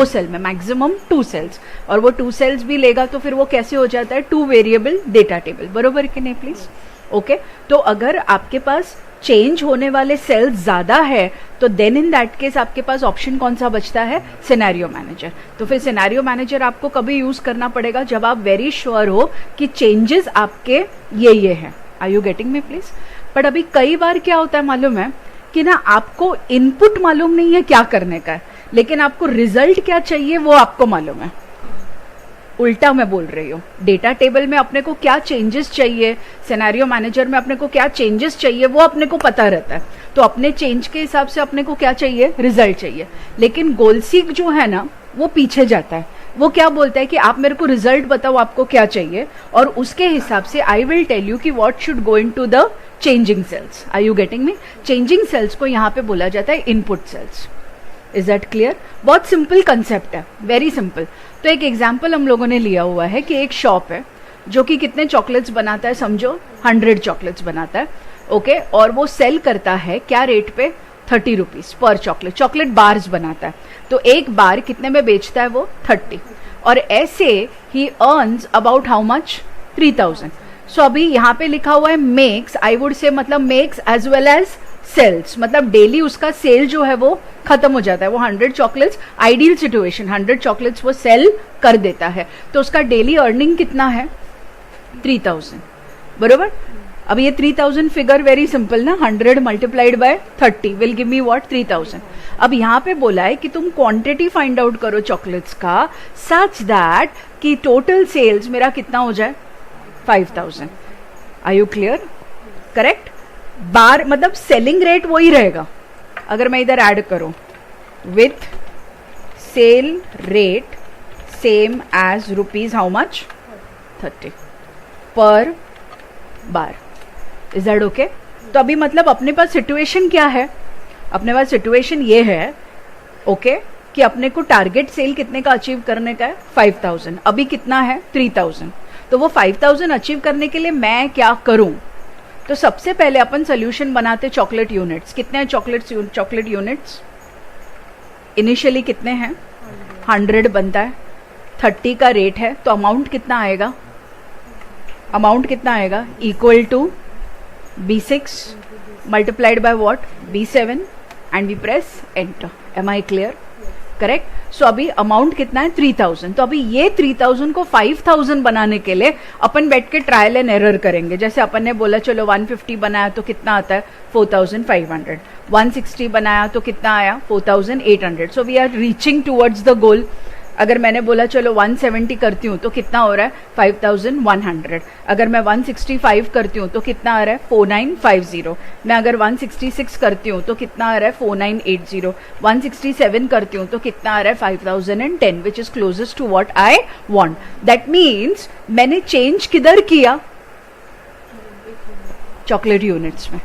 2 cell में, maximum 2 sales, और वो 2 सेल्स भी लेगा तो फिर वो कैसे हो जाता है 2 वेरिएबल डेटा टेबल, बरोबर कि नहीं प्लीज? ओके, तो अगर आपके पास चेंज होने वाले सेल्स ज्यादा है तो देन इन दैट केस आपके पास ऑप्शन कौन सा बचता है? Scenario manager. तो फिर सिनेरियो मैनेजर आपको कभी यूज करना पड़ेगा जब आप वेरी श्योर हो कि चेंजेस आपके ये हैं। Are you getting me please? But अभी कई बार क्या होता है मालूम है कि ना आपको इनपुट मालूम नहीं है क्या करने का है, लेकिन आपको रिजल्ट क्या चाहिए वो आपको मालूम है। उल्टा मैं बोल रही हूँ, डेटा टेबल में अपने को क्या चेंजेस चाहिए, सिनेरियो मैनेजर में अपने को क्या चेंजेस चाहिए वो अपने को पता रहता है, तो अपने चेंज के हिसाब से अपने को क्या चाहिए? रिजल्ट चाहिए। लेकिन गोल सीक जो है ना वो पीछे जाता है, वो क्या बोलता है कि आप मेरे को रिजल्ट बताओ आपको क्या चाहिए, और उसके हिसाब से आई विल टेल यू कि what should go into the changing cells. Are you getting me? Changing cells को यहाँ पे बोला जाता है input cells. Is that clear? बहुत सिंपल कंसेप्ट है, वेरी सिंपल। तो एक एग्जाम्पल हम लोगों ने लिया हुआ है कि एक शॉप है जो कि कितने चॉकलेट्स बनाता है, समझो 100 चॉकलेट्स बनाता है, ओके, और वो सेल करता है क्या रेट पे? 30 rupees per chocolate. Chocolate bars बनाता है, तो एक बार कितने में बेचता है वो? 30, और ऐसे ही अर्न्स अबाउट हाउ मच? 3000। सो अभी यहाँ पे लिखा हुआ है मेक्स, आई वुड से मतलब makes as well as sells, मतलब डेली उसका सेल जो है वो खत्म हो जाता है। वो 100 चॉकलेट्स, आइडियल सिचुएशन 100 चॉकलेट्स वो सेल कर देता है, तो उसका डेली अर्निंग कितना है? 3000, बरोबर? अब ये 3000 फिगर वेरी सिंपल ना, 100 multiplied by 30 will give me what? 3000। अब यहाँ पे बोला है कि तुम क्वांटिटी फाइंड आउट करो चॉकलेट्स का सच दैट कि टोटल सेल्स मेरा कितना हो जाए? 5000। Are you clear? Correct? Bar मतलब सेलिंग रेट वही रहेगा। अगर मैं इधर ऐड करूं with sell rate same as rupees how much? 30 per bar. Is that okay? तो अभी मतलब अपने पास सिचुएशन क्या है? अपने पास सिचुएशन ये है, ओके, कि अपने को टारगेट सेल कितने का अचीव करने का है? 5000। अभी कितना है? 3000। तो वो 5000 अचीव करने के लिए मैं क्या करूं? तो सबसे पहले अपन सोल्यूशन बनाते चॉकलेट यूनिट्स। कितने हैं चॉकलेट यूनिट्स? इनिशियली कितने हैं? 100 बनता है, 30 का रेट है, तो अमाउंट कितना आएगा? अमाउंट कितना आएगा? Equal to B6 multiplied by what? B7 and we press enter. Am I clear? Correct? So अभी अमाउंट कितना है? 3000। तो अभी ये 3000 को 5000 बनाने के लिए अपन बैठ के ट्रायल एंड एरर करेंगे। जैसे अपन ने बोला चलो 150 बनाया तो कितना आता है? 4500। 160 बनाया तो कितना आया? 4800। So we are reaching towards the goal. अगर मैंने बोला चलो 170 करती हूँ तो कितना हो रहा है? 5100। अगर मैं 165 करती हूँ तो कितना आ रहा है? 4950। मैं अगर 166 करती हूँ तो कितना आ रहा है? 4980। 167 करती हूँ तो कितना आ रहा है? 5010, which is closest to what I want. That means मैंने चेंज किधर किया? चॉकलेट यूनिट्स में,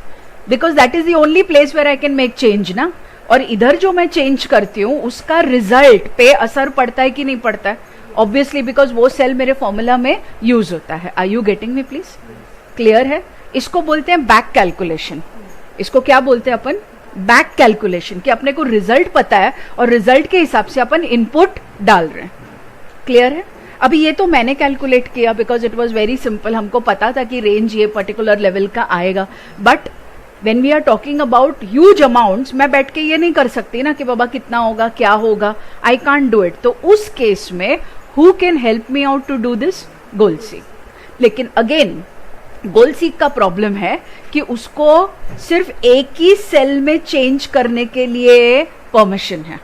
because that is the only place where I can make change ना। और इधर जो मैं चेंज करती हूँ उसका रिजल्ट पे असर पड़ता है कि नहीं पड़ता है? ऑब्वियसली, बिकॉज वो सेल मेरे फॉर्मूला में यूज होता है। Are you getting me please? Clear है? इसको बोलते हैं बैक कैलकुलेशन। इसको क्या बोलते हैं अपन? बैक कैलकुलेशन, कि अपने को रिजल्ट पता है और रिजल्ट के हिसाब से अपन इनपुट डाल रहे हैं। क्लियर है? अभी ये तो मैंने कैलकुलेट किया because it was very simple, हमको पता था कि रेंज ये पर्टिकुलर लेवल का आएगा। But when we are talking about huge amounts, मैं बैठ के ये नहीं कर सकती ना कि बाबा कितना होगा, क्या होगा, I can't do it। तो उस केस में who can help me out to do this? Goal seek. लेकिन अगेन गोल सीक का प्रॉब्लम है कि उसको सिर्फ एक ही सेल में चेंज करने के लिए परमिशन है।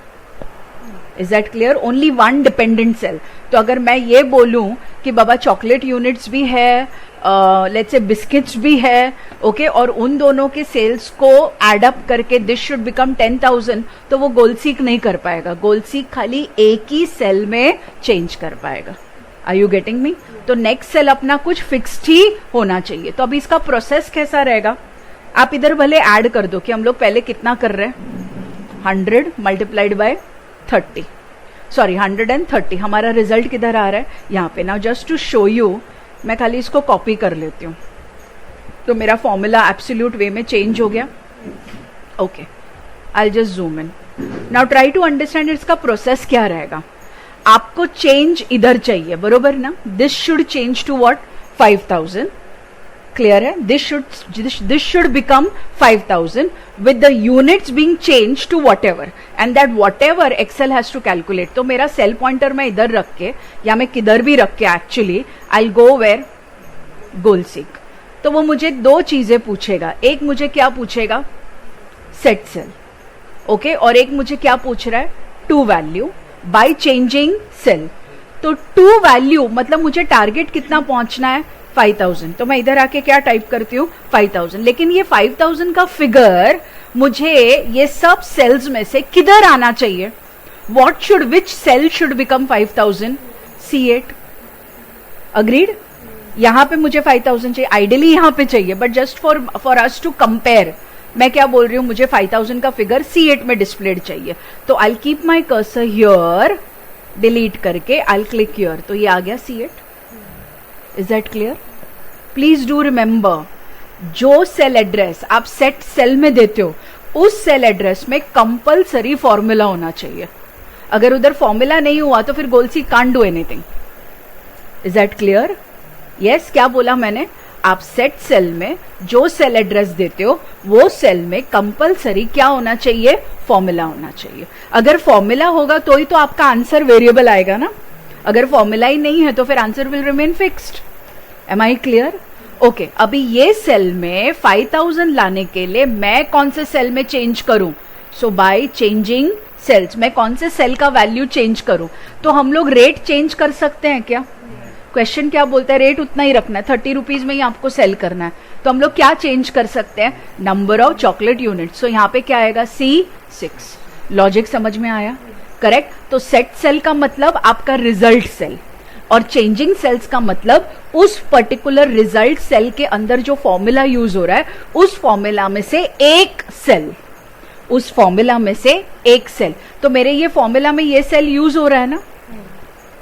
Is that clear? Only one dependent cell. तो अगर मैं ये बोलूं कि बाबा चॉकलेट यूनिट्स भी है, लेट्स से बिस्किट्स भी है, ओके, और उन दोनों के सेल्स को एड अप करके दिस शुड बिकम 10,000, तो वो गोल सीक नहीं कर पाएगा। गोल सीक खाली एक ही सेल में चेंज कर पाएगा। Are you getting me? तो नेक्स्ट सेल अपना कुछ फिक्स्ड ही होना चाहिए। तो अभी इसका प्रोसेस कैसा रहेगा? आप इधर भले ऐड कर दो कि हम लोग पहले कितना कर रहे हैं? 100 मल्टीप्लाइड बाय 30, सॉरी 130। हमारा रिजल्ट किधर आ रहा है? यहाँ पे। Now just to show you, मैं खाली इसको कॉपी कर लेती हूँ, तो मेरा फॉर्मूला एब्सोल्यूट वे में चेंज हो गया। Okay, I just zoom in. Now try to understand इसका प्रोसेस क्या रहेगा. आपको चेंज इधर चाहिए, बरोबर ना. This should change to what, 5000. Clear है. This should become 5000 with the units being changed to whatever, and that whatever Excel has to calculate. तो मेरा सेल पॉइंटर मैं इधर रख के या मैं किधर भी रख के actually I'll go where, goal seek. तो वो मुझे दो चीजें पूछेगा. एक मुझे क्या पूछेगा, सेट सेल, ओके, और एक मुझे क्या पूछ रहा है, to value by changing cell. तो टू वैल्यू मतलब मुझे टारगेट कितना पहुंचना है, 5000. तो मैं इधर आके क्या टाइप करती हूँ, 5000. लेकिन ये 5000 का फिगर मुझे ये सब सेल्स में से किधर आना चाहिए, which cell should become 5000, C8. Agreed. यहां पे मुझे 5000 चाहिए, आइडियली यहां पे चाहिए, but just for us to compare मैं क्या बोल रही हूं, मुझे 5000 का फिगर C8 में डिस्प्लेड चाहिए. तो I keep my cursor here, delete करके आई क्लिक हियर, तो ये आ गया C8. Is that clear? Please do remember, जो सेल एड्रेस आप सेट सेल में देते हो उस सेल एड्रेस में कंपलसरी फॉर्मूला होना चाहिए. अगर उधर फॉर्मूला नहीं हुआ तो फिर goal seek can't do anything. Is that clear? Yes. क्या बोला मैंने, आप सेट सेल में जो सेल एड्रेस देते हो वो सेल में कंपलसरी क्या होना चाहिए, फॉर्मूला होना चाहिए. अगर फॉर्मूला होगा तो ही तो आपका आंसर वेरिएबल आएगा ना. अगर फॉर्मूला ही नहीं है तो फिर answer will remain fixed. Am I clear? Okay. अभी ये सेल में 5000 लाने के लिए मैं कौन से सेल में चेंज करूं, सो बाय चेंजिंग सेल्स मैं कौन से सेल का वैल्यू चेंज करूं. तो हम लोग रेट चेंज कर सकते हैं क्या? क्वेश्चन क्या बोलता है, रेट उतना ही रखना है, 30 रुपीज में ही आपको सेल करना है. तो हम लोग क्या चेंज कर सकते हैं, नंबर ऑफ चॉकलेट यूनिट. सो यहाँ पे क्या आएगा, C6. लॉजिक समझ में आया? करेक्ट. तो सेट सेल का मतलब आपका रिजल्ट सेल, और चेंजिंग सेल्स का मतलब उस पर्टिकुलर रिजल्ट सेल के अंदर जो फॉर्मूला यूज हो रहा है उस फॉर्मूला में से एक सेल, उस फॉर्मूला में से एक सेल. तो मेरे ये फॉर्मूला में ये सेल यूज हो रहा है ना.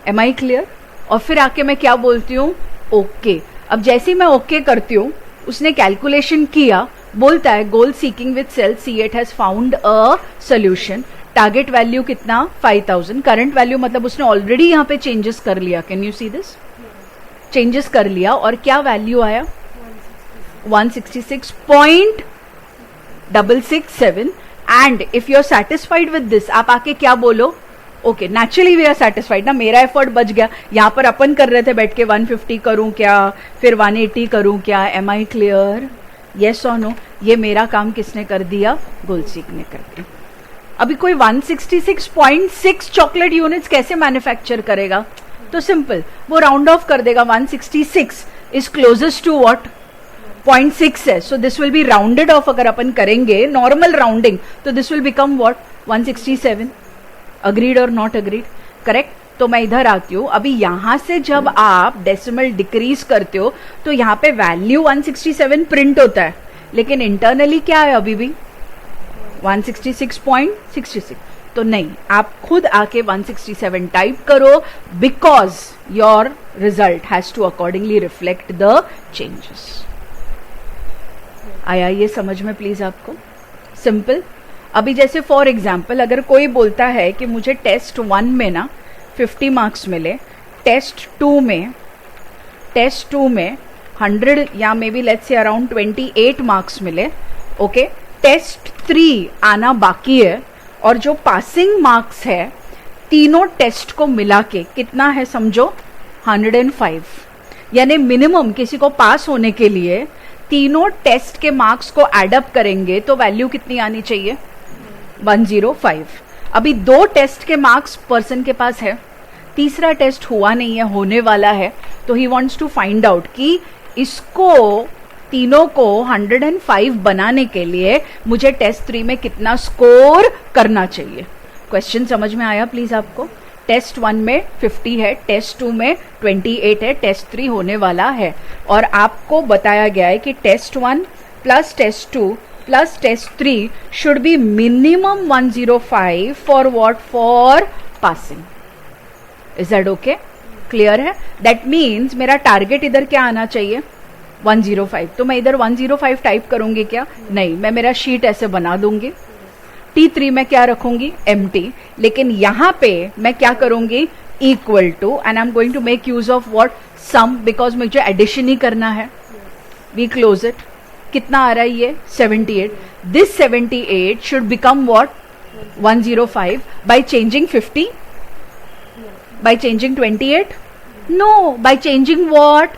Am I clear? और फिर आके मैं क्या बोलती हूँ, ओके. अब जैसे ही मैं ओके करती हूँ, उसने कैलकुलेशन किया, बोलता है goal seeking with cell C8 has found a solution. Target value कितना, 5000. करंट वैल्यू मतलब उसने ऑलरेडी यहाँ पे चेंजेस कर लिया. Can you see this? Changes कर लिया और क्या वैल्यू आया, 166.667. And if you are satisfied with this, आप आके क्या बोलो, okay, naturally we are satisfied ना, मेरा एफर्ट बच गया. यहाँ पर अपन कर रहे थे बैठ के 150 करूं क्या, फिर 180 करूं क्या. Am I clear? येस और नो? ये मेरा काम किसने कर दिया, गोलसीक ने कर दिया. अभी कोई 166.6 चॉकलेट यूनिट्स कैसे मैन्युफैक्चर करेगा, तो सिंपल, वो राउंड ऑफ कर देगा. 166 इज क्लोजेस्ट टू व्हाट, 0.6 है. So this will be rounded off. अगर अपन करेंगे नॉर्मल राउंडिंग तो this will become what, 167. Agreed और नॉट अग्रीड? करेक्ट. तो मैं इधर आती हूं. अभी यहां से जब आप डेसिमल डिक्रीज करते हो तो यहां पे वैल्यू 167 प्रिंट होता है, लेकिन इंटरनली क्या है अभी भी 166.66. तो नहीं, आप खुद आके 167 टाइप करो, because your result has to accordingly reflect the changes. आया ये समझ में प्लीज आपको? सिंपल. अभी जैसे फॉर एग्जाम्पल अगर कोई बोलता है कि मुझे टेस्ट 1 में ना 50 मार्क्स मिले, टेस्ट 2 में 100 या may be let's say around 28 marks मिले, ओके. टेस्ट 3 आना बाकी है, और जो पासिंग मार्क्स है तीनों टेस्ट को मिला के कितना है समझो, 105. यानी मिनिमम किसी को पास होने के लिए तीनों टेस्ट के मार्क्स को एडअप करेंगे तो वैल्यू कितनी आनी चाहिए, 105. अभी 2 टेस्ट के मार्क्स पर्सन के पास है, तीसरा टेस्ट हुआ नहीं है, होने वाला है. तो he wants to find out कि इसको तीनों को 105 बनाने के लिए मुझे टेस्ट 3 में कितना स्कोर करना चाहिए. क्वेश्चन समझ में आया प्लीज आपको? टेस्ट 1 में 50 है, टेस्ट 2 में 28 है, टेस्ट 3 होने वाला है, और आपको बताया गया है कि test 1 plus test 2 plus test 3 should be minimum 105 for what, for passing. Is that okay? Clear है? दैट मीन्स मेरा टारगेट इधर क्या आना चाहिए, 105. तो मैं इधर 105 टाइप करूंगी क्या? नहीं, मैं मेरा शीट ऐसे बना दूंगी. T3 में क्या रखूंगी, एम्प्टी, लेकिन यहां पे मैं क्या करूंगी, equal to, and I am going to make use of what, sum, because मुझे एडिशन ही करना है. We close it. कितना आ रहा है ये, 78. This 78 should become what, 105 by changing 50, by changing 28, no, by changing what,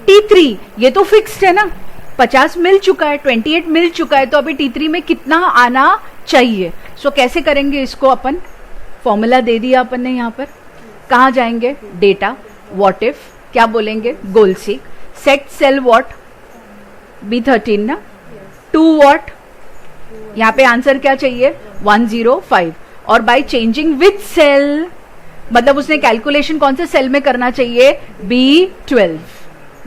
T3. ये तो फिक्स्ड है ना, 50 मिल चुका है, 28 मिल चुका है, तो अभी T3 में कितना आना चाहिए. सो कैसे करेंगे इसको अपन, फॉर्मूला दे दिया अपन ने. यहां पर कहा जाएंगे, डेटा, व्हाट इफ, क्या बोलेंगे, goal seek, set cell what, B13 ना, टू व्हाट, यहां पे आंसर क्या चाहिए, 105, और बाय चेंजिंग विथ सेल, मतलब उसने कैलकुलेशन कौन से सेल में करना चाहिए, B12,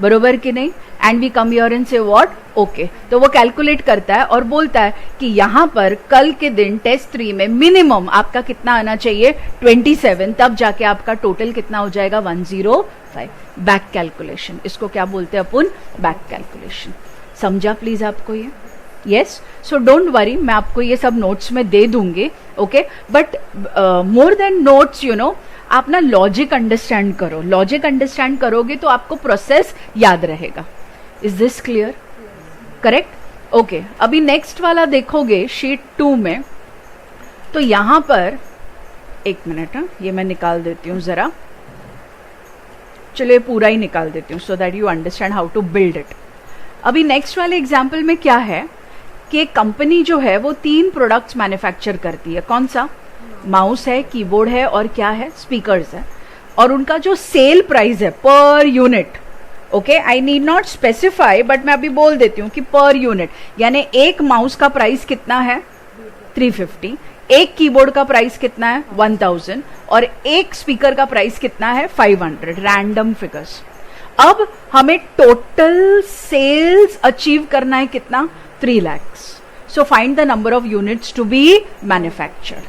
बरोबर कि नहीं. And we come here and say what, okay. तो वो कैलकुलेट करता है और बोलता है कि यहां पर कल के दिन टेस्ट 3 में मिनिमम आपका कितना आना चाहिए, 27, तब जाके आपका टोटल कितना हो जाएगा, 105. बैक कैलकुलेशन, इसको क्या बोलते हैं अपन, बैक कैलकुलेशन. समझा प्लीज आपको ये, यस. सो डोंट वरी, मैं आपको ये सब नोट्स में दे दूंगी, okay. But more than notes, you know, आप ना लॉजिक अंडरस्टैंड करो. लॉजिक अंडरस्टैंड करोगे तो आपको प्रोसेस याद रहेगा. Is this clear, correct, okay. अभी नेक्स्ट वाला देखोगे शीट 2 में, तो यहां पर एक मिनट, ये मैं निकाल देती हूं जरा, चलिए पूरा ही निकाल देती हूं, so that you understand how to build it. अभी नेक्स्ट वाले एग्जाम्पल में क्या है कि कंपनी जो है वो 3 प्रोडक्ट्स मैन्युफैक्चर करती है. कौन सा, माउस है, कीबोर्ड है, और क्या है, स्पीकर्स है. और उनका जो सेल प्राइस है per unit, okay, I need not specify, but मैं अभी बोल देती हूँ कि पर यूनिट, यानी एक माउस का प्राइस कितना है, 350, एक कीबोर्ड का प्राइस कितना है, 1000, और एक स्पीकर का प्राइस कितना है, 500. Random figures. अब हमें टोटल सेल्स अचीव करना है कितना, 3 lakhs. So find the number of units to be manufactured.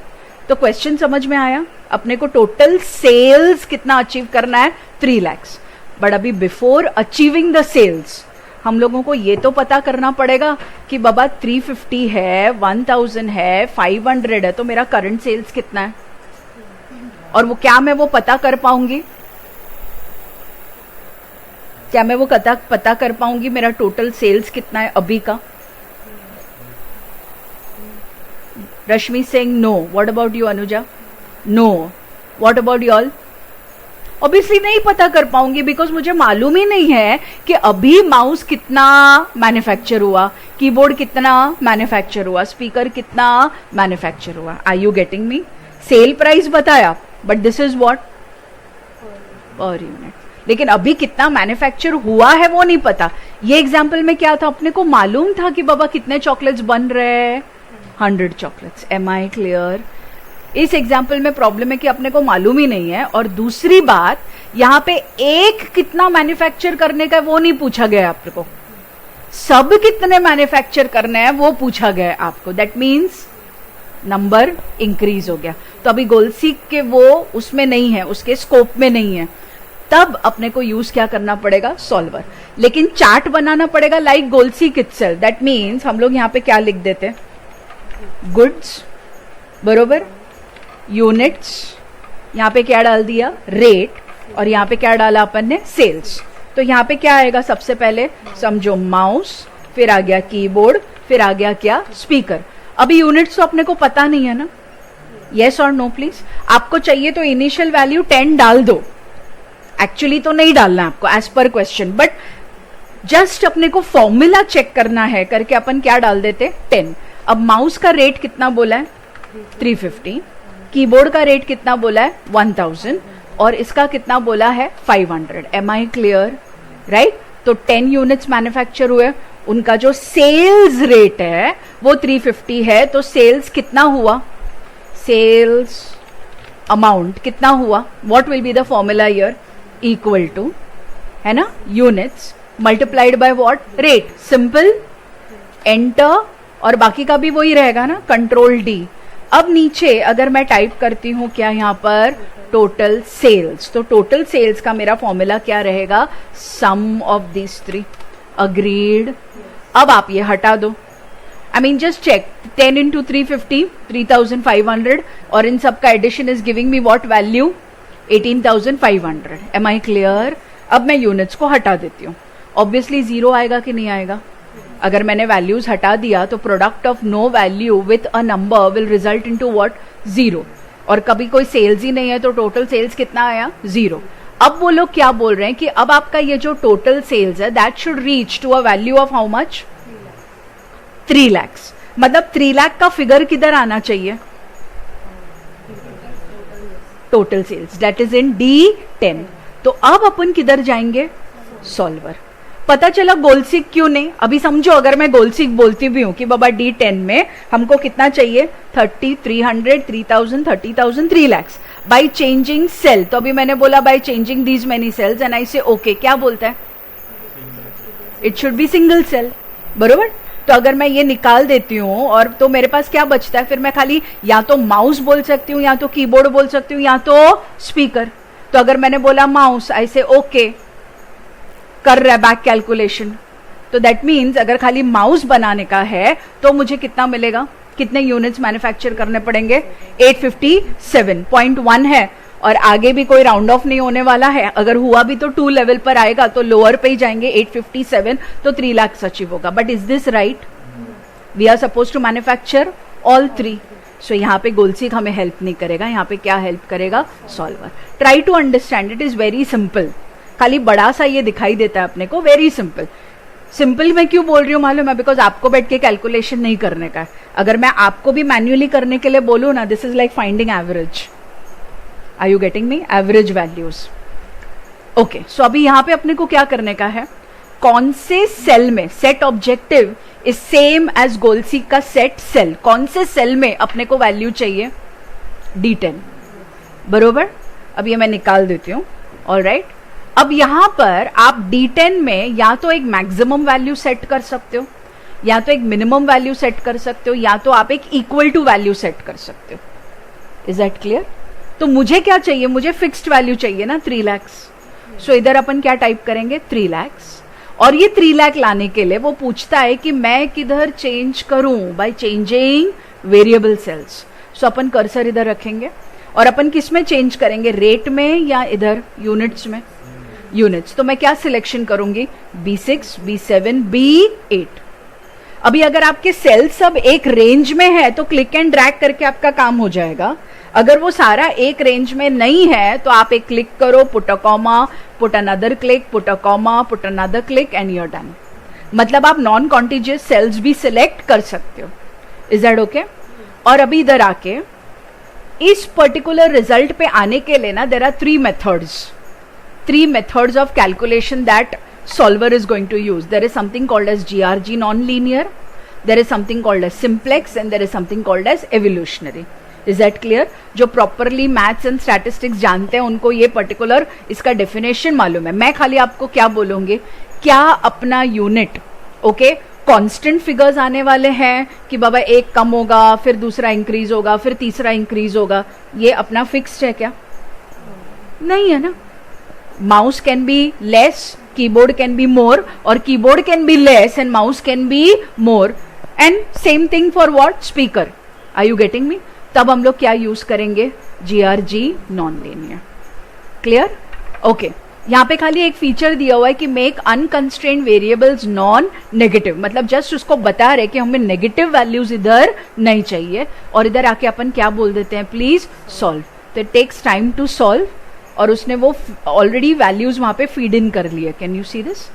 तो क्वेश्चन समझ में आया, अपने को टोटल सेल्स कितना अचीव करना है, 3 lakhs. बट अभी बिफोर अचीविंग द सेल्स हम लोगों को ये तो पता करना पड़ेगा कि बाबा 350 है, 1000 है, 500 है, तो मेरा करंट सेल्स कितना है. और वो क्या मैं वो पता कर पाऊंगी, क्या मैं वो पता कर पाऊंगी मेरा टोटल सेल्स कितना है अभी का. Rashmi Singh, no. What about you Anuja, no. What about you all, obviously नहीं पता कर पाऊंगी, बिकॉज मुझे मालूम ही नहीं है कि अभी माउस कितना मैन्युफैक्चर हुआ, कीबोर्ड कितना मैन्युफैक्चर हुआ, स्पीकर कितना मैन्युफैक्चर हुआ. Are you getting me. Sale price बताया, but this is what, per unit. लेकिन अभी कितना मैन्युफैक्चर हुआ है वो नहीं पता. ये एग्जाम्पल में क्या था, अपने को मालूम था कि बाबा कितने चॉकलेट्स बन रहे हैं, 100 चॉकलेट्स. Am I clear. इस एग्जाम्पल में प्रॉब्लम है कि अपने को मालूम ही नहीं है. और दूसरी बात, यहाँ पे एक कितना मैन्युफैक्चर करने का वो नहीं पूछा गया आपको, सब कितने मैन्युफैक्चर करने हैं वो पूछा गया आपको. दैट मीन्स नंबर इंक्रीज हो गया. तो अभी गोलसीक के वो उसमें नहीं है, उसके स्कोप में नहीं है. तब अपने को यूज क्या करना पड़ेगा, सॉल्वर. लेकिन चार्ट बनाना पड़ेगा like goal seek itself. That means हम लोग यहाँ पे क्या लिख देते, गुड्स, बरोबर, यूनिट्स, यहाँ पे क्या डाल दिया, रेट, और यहाँ पे क्या डाला अपन ने, सेल्स. तो यहाँ पे क्या आएगा, सबसे पहले समझो माउस, फिर आ गया कीबोर्ड, फिर आ गया क्या, स्पीकर. अभी यूनिट्स तो अपने को पता नहीं है ना, येस और नो प्लीज. आपको चाहिए तो इनिशियल वैल्यू 10 डाल दो, एक्चुअली तो नहीं डालना आपको as per question, but just अपने को फॉर्मूला चेक करना है करके अपन क्या डाल देते, 10. अब माउस का रेट कितना बोला है, 350, कीबोर्ड का रेट कितना बोला है, 1000, और इसका कितना बोला है, 500. Am I clear, right. तो 10 यूनिट्स मैन्युफैक्चर हुए, उनका जो सेल्स रेट है वो 350 है, तो सेल्स कितना हुआ, सेल्स अमाउंट कितना हुआ, what will be the formula here, equal to, है ना, units multiplied by what, rate. Simple, enter, और बाकी का भी वही रहेगा ना, कंट्रोल डी. अब नीचे अगर मैं टाइप करती हूं क्या यहां पर, टोटल सेल्स, तो टोटल सेल्स का मेरा फॉर्मूला क्या रहेगा, सम ऑफ दिस 3. अग्रीड. अब आप ये हटा दो, I mean, just check 10 into 350, 3,500, और इन सब का addition is giving me what value 18,500. Am I clear? अब मैं यूनिट्स को हटा देती हूँ. ऑब्वियसली जीरो आएगा कि नहीं आएगा? अगर मैंने वैल्यूज हटा दिया तो product of no value with a number will result into what? Zero. और कभी कोई सेल्स ही नहीं है तो टोटल सेल्स कितना आया? जीरो. अब वो लोग क्या बोल रहे हैं कि अब आपका ये जो टोटल सेल्स है that should reach to a value of how much? 3 lakh. मतलब 3 लाख का फिगर किधर आना चाहिए? Total sales, that is in D10. तो अब अपन किधर जाएंगे? सॉल्वर. पता चला गोलसीक क्यों नहीं? अभी समझो, अगर मैं गोलसीक बोलती भी हूं कि बाबा D10 में हमको कितना चाहिए? 30, 300, 3,000, 30,000, 3 लाख बाई चेंजिंग सेल. तो अभी मैंने बोला by changing these many cells and I say okay. क्या बोलता है? It should be single cell. बरोबर. तो अगर मैं ये निकाल देती हूँ और तो मेरे पास क्या बचता है? फिर मैं खाली या तो माउस बोल सकती हूँ, या तो कीबोर्ड बोल सकती हूँ, या तो स्पीकर. तो अगर मैंने बोला माउस, ऐसे ओके कर रहा है बैक कैलकुलेशन. तो दैट मीन्स अगर खाली माउस बनाने का है तो मुझे कितना मिलेगा? कितने यूनिट्स मैन्युफैक्चर करने पड़ेंगे? 857.1 है. और आगे भी कोई राउंड ऑफ नहीं होने वाला है. अगर हुआ भी तो 2 लेवल पर आएगा, तो लोअर पे ही जाएंगे. 857, तो 3 लाख अचीव होगा. But is this right? We are suppose to manufacture all 3. So यहाँ पे गोलसीक हमें हेल्प नहीं करेगा. यहाँ पे क्या हेल्प करेगा? Solver. Try to understand, it is very simple. खाली बड़ा सा ये दिखाई देता है अपने को. Very simple. सिंपल मैं क्यों बोल रही हूँ मालूम है? बिकॉज आपको बैठ के कैलकुलेशन नहीं करने का है. अगर मैं आपको भी मैन्युअली करने के लिए बोलूँ ना, this is like finding average. Are you getting me? Average values. Okay. So अभी यहां पे अपने को क्या करने का है? कौन से सेल में set objective is same as goal seek का सेट सेल. कौन से सेल में अपने को वैल्यू चाहिए? D10. बरोबर. अब ये मैं निकाल देती हूं. ऑलराइट. अब यहां पर आप D10 में या तो एक मैक्सिमम वैल्यू सेट कर सकते हो, या तो एक मिनिमम वैल्यू सेट कर सकते हो, या तो आप एक इक्वल टू वैल्यू सेट कर सकते हो. Is that clear? तो मुझे क्या चाहिए? मुझे फिक्स्ड वैल्यू चाहिए ना, 3 लाख. सो इधर अपन क्या टाइप करेंगे? 3 लाख. और ये 3 लाख लाने के लिए वो पूछता है कि मैं किधर चेंज करूं? By changing variable cells. So अपन कर्सर इधर रखेंगे और अपन किस में चेंज करेंगे? रेट में या इधर यूनिट्स में? यूनिट्स. तो मैं क्या सिलेक्शन करूंगी? B6, B7, B8. अभी अगर आपके सेल सब एक रेंज में है तो क्लिक एंड ड्रैग करके आपका काम हो जाएगा. अगर वो सारा एक रेंज में नहीं है तो आप एक क्लिक करो, put a comma, put another click, put a comma, put another click and you are done. मतलब आप नॉन कॉन्टिजियस सेल्स भी सिलेक्ट कर सकते हो. Is that okay? और अभी इधर आके इस पर्टिकुलर रिजल्ट पे आने के लिए ना, there are 3 methods of calculation that solver is going to use. There is something called as GRG non-linear, there is something called as simplex, and there is something called as evolutionary. Is that clear? जो properly maths and statistics जानते हैं उनको ये particular इसका definition मालूम है. मैं खाली आपको क्या बोलूंगी, क्या अपना यूनिट ओके कांस्टेंट फिगर्स आने वाले हैं कि बाबा एक कम होगा, फिर दूसरा इंक्रीज होगा, फिर तीसरा इंक्रीज होगा, ये अपना फिक्स्ड है क्या? नहीं है ना. Mouse can be less, keyboard can be more, और keyboard can be less and mouse can be more, and same thing for what? Speaker. Are you getting me? तब हम लोग क्या यूज करेंगे? GRG non linear. Clear? Okay. यहाँ पे खाली एक फीचर दिया हुआ है कि make unconstrained variables non negative. मतलब जस्ट उसको बता रहे कि हमें नेगेटिव वैल्यूज इधर नहीं चाहिए, और इधर आके अपन क्या बोल देते हैं? Please solve. तो it takes time to solve, और उसने वो ऑलरेडी वैल्यूज वहां पे फीड इन कर लिए. Can you see this?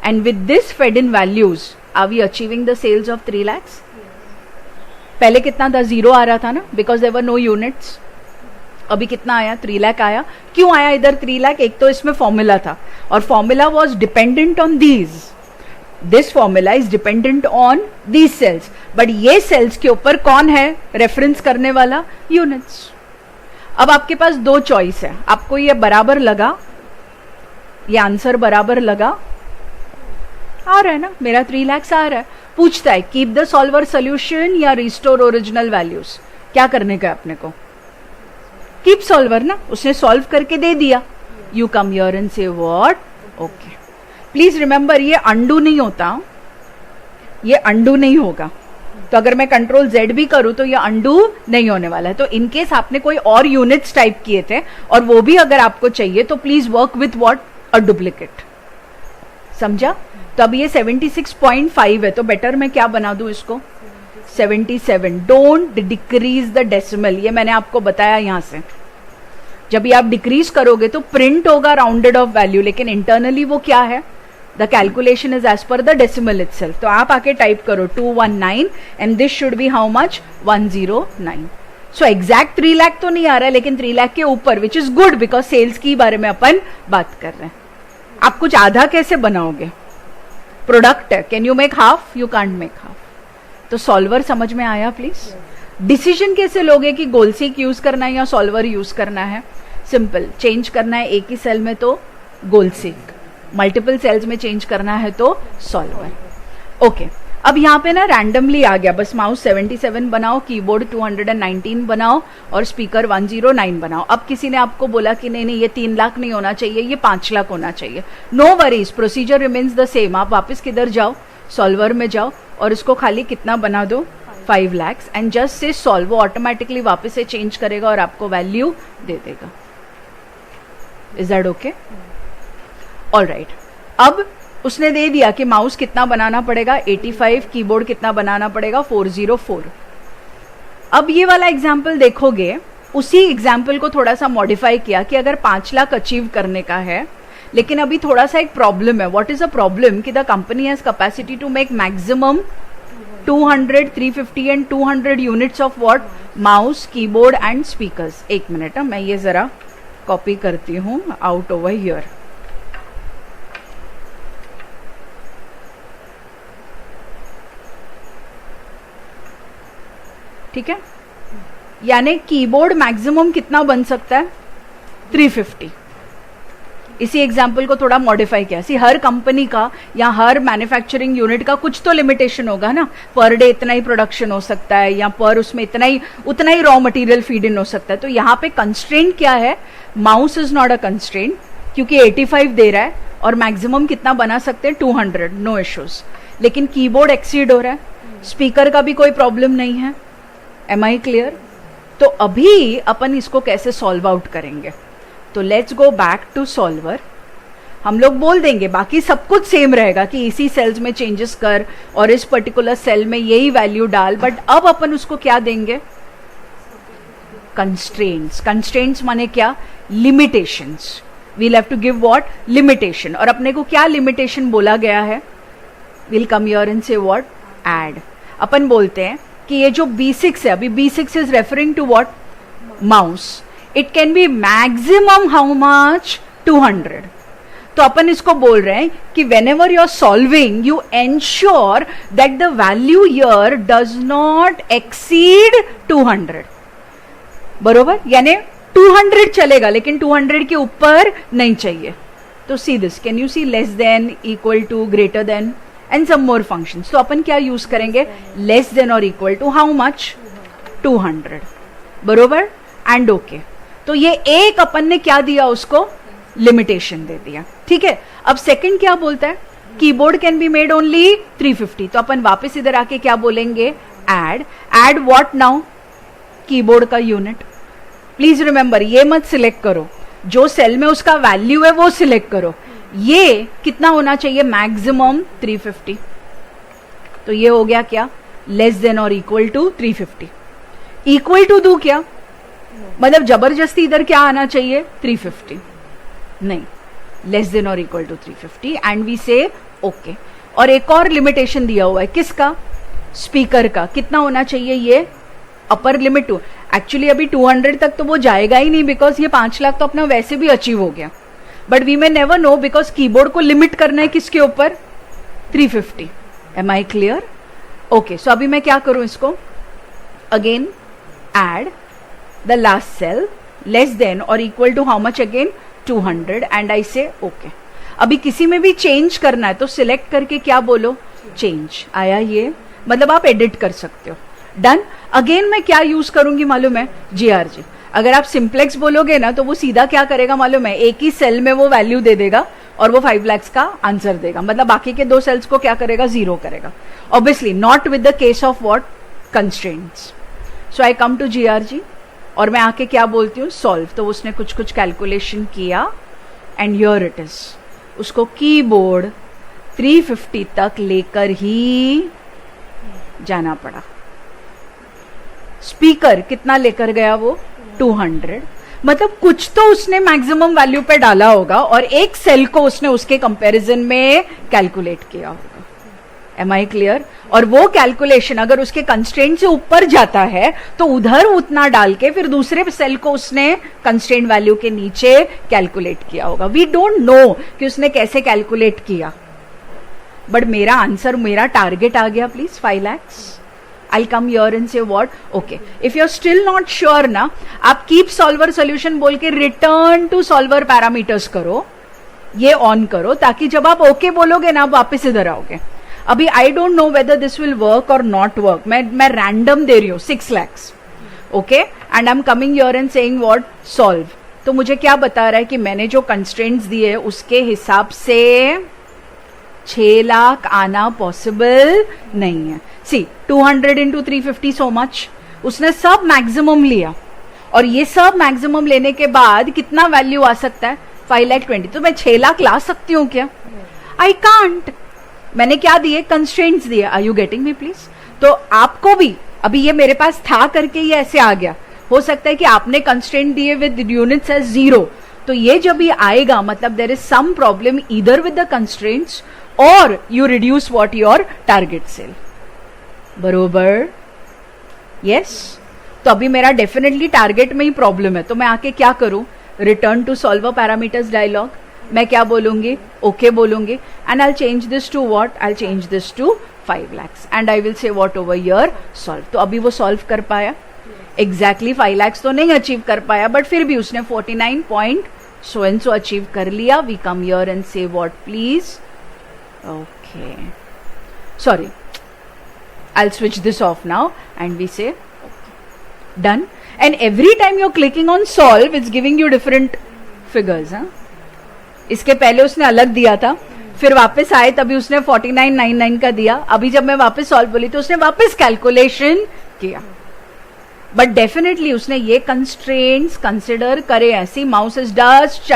And with this fed in values are we achieving the sales of 3 lakh. पहले कितना था? 0 आ रहा था ना, because there were no units. अभी कितना आया? 3 लाख आया. क्यों आया इधर 3 लाख? एक तो इसमें फॉर्मूला था, और formula was dependent on these. This formula is dependent on these cells, but ये सेल्स के ऊपर कौन है रेफरेंस करने वाला? यूनिट्स. अब आपके पास 2 चॉइस है. आपको ये बराबर लगा, ये आंसर बराबर लगा, आ रहा है ना, मेरा 3 लाख आ रहा है. पूछता है कीप द सॉल्वर सोल्यूशन या रिस्टोर ओरिजिनल वैल्यूज. क्या करने का है अपने को? कीप सॉल्वर ना, उसने सॉल्व करके दे दिया. You come here and say what? Okay. Please remember, ये अंडू नहीं होता, ये अंडू नहीं होगा. तो अगर मैं कंट्रोल Z भी करूं तो ये अंडू नहीं होने वाला है। तो इनकेस आपने कोई और यूनिट्स टाइप किए थे और वो भी अगर आपको चाहिए तो please work with what, a duplicate. समझा? तो अब ये 76.5 है, तो बेटर मैं क्या बना दूं इसको, 77। डोंट डिक्रीज द डेसिमल, ये मैंने आपको बताया। यहां से जब ये आप डिक्रीज करोगे तो प्रिंट होगा राउंडेड ऑफ वैल्यू, लेकिन इंटरनली वो क्या है, the calculation is as per the decimal itself. तो आप आके टाइप करो 219 and this should be how much, 109। So exact 3 lakh तो नहीं आ रहा है, लेकिन 3 लाख के ऊपर, which is good because sales की बारे में अपन बात कर रहे हैं। आप कुछ आधा कैसे बनाओगे, प्रोडक्ट है, can you make half, you can't make half. तो सॉल्वर समझ में आया प्लीज? डिसीजन कैसे लोगे कि गोल सीक यूज करना है या सॉल्वर यूज करना है? सिंपल, चेंज करना है एक ही सेल में तो गोल सीक, मल्टीपल सेल्स में चेंज करना है तो सॉल्वर। ओके, अब यहाँ पे ना रैंडमली आ गया, बस माउस 77 बनाओ, कीबोर्ड 219 बनाओ और स्पीकर 109 बनाओ। अब किसी ने आपको बोला कि नहीं नहीं ये 3 लाख नहीं होना चाहिए, ये 5 लाख होना चाहिए। No worries, procedure remains the same. आप वापस किधर जाओ, सॉल्वर में जाओ और इसको खाली कितना बना दो, 5 lakhs, and just say solve, वो ऑटोमेटिकली वापस से चेंज करेगा और आपको वैल्यू दे देगा। Is that okay? ऑलराइट, अब उसने दे दिया कि माउस कितना बनाना पड़ेगा, 85, कीबोर्ड कितना बनाना पड़ेगा, 404। अब ये वाला एग्जाम्पल देखोगे, उसी एग्जाम्पल को थोड़ा सा मॉडिफाई किया कि अगर 5 लाख अचीव करने का है, लेकिन अभी थोड़ा सा एक प्रॉब्लम है। What is a problem? कि the company has capacity to make maximum 200, 350 and 200 units of what, mouse, keyboard and speakers. एक मिनट, मैं ये जरा कॉपी करती हूँ आउट ओवर हियर। ठीक है, यानी कीबोर्ड मैक्सिमम कितना बन सकता है, 350। इसी एग्जाम्पल को थोड़ा मॉडिफाई किया। सी, हर कंपनी का या हर मैन्युफैक्चरिंग यूनिट का कुछ तो लिमिटेशन होगा ना, पर डे इतना ही प्रोडक्शन हो सकता है या पर उसमें उतना ही रॉ मटेरियल फीड इन हो सकता है। तो यहाँ पे कंस्ट्रेंट क्या है, mouse is not a constraint क्योंकि 85 दे रहा है और मैक्सिमम कितना बना सकते हैं, 200, नो इश्यूज। लेकिन कीबोर्ड एक्सीड हो रहा है, स्पीकर का भी कोई प्रॉब्लम नहीं है। Am I clear? तो अभी अपन इसको कैसे सॉल्व आउट करेंगे? तो let's go back to solver. हम लोग बोल देंगे बाकी सब कुछ सेम रहेगा कि इसी सेल्स में चेंजेस कर और इस पर्टिकुलर सेल में यही वैल्यू डाल, बट अब अपन उसको क्या देंगे, कंस्ट्रेंट्स। कंस्ट्रेंट्स माने क्या, limitations. We'll have to give what, limitation. और अपने को क्या लिमिटेशन बोला गया है, will come here and say what, add. अपन बोलते हैं कि ये जो B6 है, अभी B6 is referring to what, mouse. It can be maximum how much, 200। तो अपन इसको बोल रहे हैं कि whenever you are solving you ensure that the value here does not exceed 200। बरोबर, यानी 200 चलेगा लेकिन 200 के ऊपर नहीं चाहिए। तो see this, can you see, less than, equal to, greater than and some more functions. तो अपन क्या यूज करेंगे, लेस देन और इक्वल टू हाउ मच, 200। बरोबर, एंड ओके। तो ये एक अपन ने क्या दिया, उसको लिमिटेशन दे दिया। ठीक है, अब सेकंड क्या बोलता है, keyboard can be made only 350। तो अपन वापस इधर आके क्या बोलेंगे, add. Add what now, keyboard का यूनिट। प्लीज रिमेंबर, ये मत सिलेक्ट करो, जो सेल में उसका वैल्यू है वो सिलेक्ट करो। ये कितना होना चाहिए, मैक्सिमम 350। तो ये हो गया क्या, लेस देन और इक्वल टू 350। इक्वल टू दू क्या, मतलब जबरदस्ती इधर क्या आना चाहिए, 350 नहीं, लेस देन और इक्वल टू 350 एंड वी से ओके। और एक और लिमिटेशन दिया हुआ है, किसका, स्पीकर का। कितना होना चाहिए, ये अपर लिमिट टू। एक्चुअली अभी 200 तक तो वो जाएगा ही नहीं बिकॉज ये 5 लाख तो अपना वैसे भी अचीव हो गया, but we may never know because keyboard को लिमिट करना है किसके ऊपर, 350। Am I clear? Okay, so अभी मैं क्या करूं इसको, again add the last cell, less than और equal to how much, again 200 and I say okay. अभी किसी में भी चेंज करना है तो सिलेक्ट करके क्या बोलो, चेंज। आया ये, मतलब आप एडिट कर सकते हो। डन। अगेन मैं क्या यूज करूंगी मालूम है, GRG। अगर आप सिंप्लेक्स बोलोगे ना तो वो सीधा क्या करेगा मालूम है, एक ही सेल में वो वैल्यू दे देगा और वो 5 lakhs का आंसर देगा, मतलब बाकी के 2 सेल्स को क्या करेगा, 0 करेगा. Obviously not with the case of what, constraints. So I come to GRG और मैं आके क्या बोलती हूँ, सॉल्व. तो उसने कुछ कुछ कैलकुलेशन किया एंड हियर इट इज. उसको कीबोर्ड 350 तक लेकर ही जाना पड़ा. स्पीकर कितना लेकर गया वो, 200. मतलब कुछ तो उसने मैक्सिमम वैल्यू पे डाला होगा और एक सेल को उसने उसके कंपैरिजन में कैलकुलेट किया होगा. Am I clear? और वो कैलकुलेशन अगर उसके कंस्ट्रेंट से ऊपर जाता है तो उधर उतना डाल के फिर दूसरे सेल को उसने कंस्ट्रेंट वैल्यू के नीचे कैलकुलेट किया होगा. वी डोंट नो कि उसने कैसे कैलकुलेट किया, बट मेरा आंसर, मेरा टारगेट आ गया please 5 lakhs. I'll come here and say what? Okay. If you're still not sure ना, आप keep solver solution बोल के return to solver parameters करो, ये ऑन करो, ताकि जब आप ओके बोलोगे ना, आप वापस इधर आओगे. अभी I don't know whether this will work और नॉट वर्क. मैं रैंडम दे रही हूँ 6 lakhs. Okay, and I am coming here and saying what, solve. तो मुझे क्या बता रहा है कि मैंने जो कंस्ट्रेंट्स दिए उसके हिसाब से 6 लाख आना पॉसिबल नहीं है. सी 200 into 350 सो मच. उसने सब मैक्सिमम लिया और ये सब मैक्सिमम लेने के बाद कितना वैल्यू आ सकता है, 5,20,000. तो मैं 6 लाख ला सकती हूँ क्या? I can't. मैंने क्या दिए, कंस्ट्रेंट्स दिए. Are you getting me please? तो आपको भी अभी ये मेरे पास था करके ये ऐसे आ गया. हो सकता है कि आपने कंस्ट्रेंट दिए विद यूनिट्स एज 0, तो ये जब ये आएगा मतलब there is some problem either with the constraints और you reduce what your target cell. बरोबर? यस. तो अभी मेरा डेफिनेटली टारगेट में ही प्रॉब्लम है. तो मैं आके क्या करूं, return to solver parameters dialog. मैं क्या बोलूंगी, ओके बोलूंगी, and I change this to what, I change this to 5 lakhs and I will say what over here, solve. तो अभी वो सॉल्व कर पाया एग्जैक्टली 5 lakhs तो नहीं अचीव कर पाया, बट फिर भी उसने 49 point so and so achieve कर लिया. We come here and say what please, okay, sorry, I'll switch this off now and we say done. And every time you're clicking on solve, it's giving you different figures. हाँ? इसके पहले उसने अलग दिया था, फिर वापस आए तभी उसने 4999 का दिया. अभी जब मैं वापस सॉल्व बोली तो उसने वापस कैलकुलेशन किया. बट डेफिनेटली उसने ये कंस्ट्रेंट्स कंसिडर करे. ऐसी mouse is just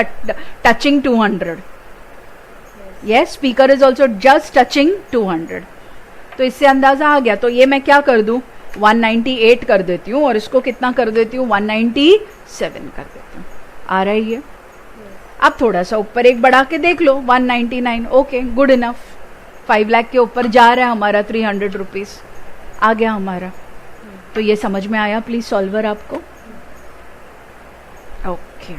touching 200. Yes, speaker is also just touching 200. तो इससे अंदाजा आ गया. तो ये मैं क्या कर दूं, 198 कर देती हूँ और इसको कितना कर देती हूँ, 197 कर देती हूँ. आ रही है? अब थोड़ा सा ऊपर एक बढ़ा के देख लो, 199. Okay, good enough. 5 लाख के ऊपर जा रहा है हमारा 300 रुपीज आ गया हमारा. तो ये समझ में आया प्लीज सॉल्वर आपको? ओके.